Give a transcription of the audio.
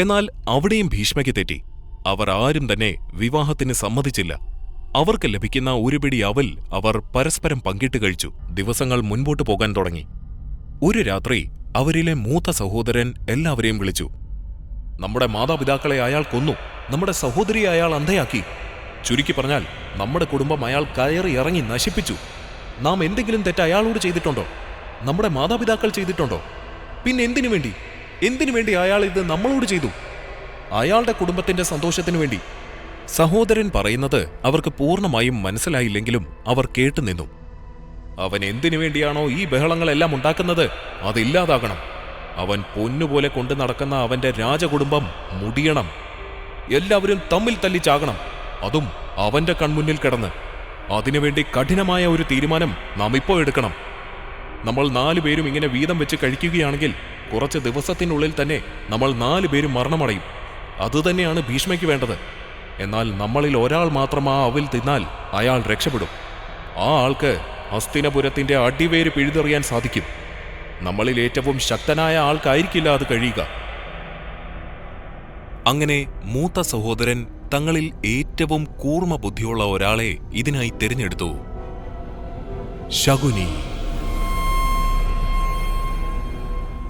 എന്നാൽ അവിടെയും ഭീഷ്മയ്ക്ക് തെറ്റി. അവർ ആരും തന്നെ വിവാഹത്തിന് സമ്മതിച്ചില്ല. അവർക്ക് ലഭിക്കുന്ന ഒരു പിടി അവൽ അവർ പരസ്പരം പങ്കിട്ട് കഴിച്ചു. ദിവസങ്ങൾ മുൻപോട്ടു പോകാൻ തുടങ്ങി. ഒരു രാത്രി അവരിലെ മൂത്ത സഹോദരൻ എല്ലാവരെയും വിളിച്ചു. നമ്മുടെ മാതാപിതാക്കളെ അയാൾ കൊന്നു, നമ്മുടെ സഹോദരിയെ അയാൾ അന്ധയാക്കി. ചുരുക്കി പറഞ്ഞാൽ നമ്മുടെ കുടുംബം അയാൾ കയറി ഇറങ്ങി നശിപ്പിച്ചു. നാം എന്തെങ്കിലും തെറ്റ് അയാളോട് ചെയ്തിട്ടുണ്ടോ? നമ്മുടെ മാതാപിതാക്കൾ ചെയ്തിട്ടുണ്ടോ? പിന്നെ എന്തിനു വേണ്ടി അയാൾ ഇത് നമ്മളോട് ചെയ്തു? അയാളുടെ കുടുംബത്തിന്റെ സന്തോഷത്തിനു വേണ്ടി. സഹോദരൻ പറയുന്നത് അവർക്ക് പൂർണ്ണമായും മനസ്സിലായില്ലെങ്കിലും അവർ കേട്ടുനിന്നു. അവൻ എന്തിനു വേണ്ടിയാണോ ഈ ബഹളങ്ങളെല്ലാം ഉണ്ടാക്കുന്നത്, അതില്ലാതാകണം. അവൻ പൊന്നുപോലെ കൊണ്ടു നടക്കുന്ന അവന്റെ രാജകുടുംബം മുടിയണം. എല്ലാവരും തമ്മിൽ തല്ലിച്ചാകണം, അതും അവന്റെ കൺമുന്നിൽ കിടന്ന്. അതിനുവേണ്ടി കഠിനമായ ഒരു തീരുമാനം നാം ഇപ്പോൾ എടുക്കണം. നമ്മൾ 4 പേരും ഇങ്ങനെ വീതം വെച്ച് കഴിക്കുകയാണെങ്കിൽ കുറച്ച് ദിവസത്തിനുള്ളിൽ തന്നെ നമ്മൾ 4 പേരും മരണമടയും. അതുതന്നെയാണ് ഭീഷ്മയ്ക്ക് വേണ്ടത്. എന്നാൽ നമ്മളിൽ ഒരാൾ മാത്രം ആ അവിൽ തിന്നാൽ അയാൾ രക്ഷപ്പെടും. ആ ആൾക്ക് ഹസ്തിനപുരത്തിന്റെ അടിവേര് പിഴുതെറിയാൻ സാധിക്കും. നമ്മളിൽ ഏറ്റവും ശക്തനായ ആൾക്കായിരിക്കില്ല അത് കഴിയുക. അങ്ങനെ മൂത്ത സഹോദരൻ തങ്ങളിൽ ഏറ്റവും കൂർമ്മ ബുദ്ധിയുള്ള ഒരാളെ ഇതിനായി തിരഞ്ഞെടുത്തു, ശകുനി.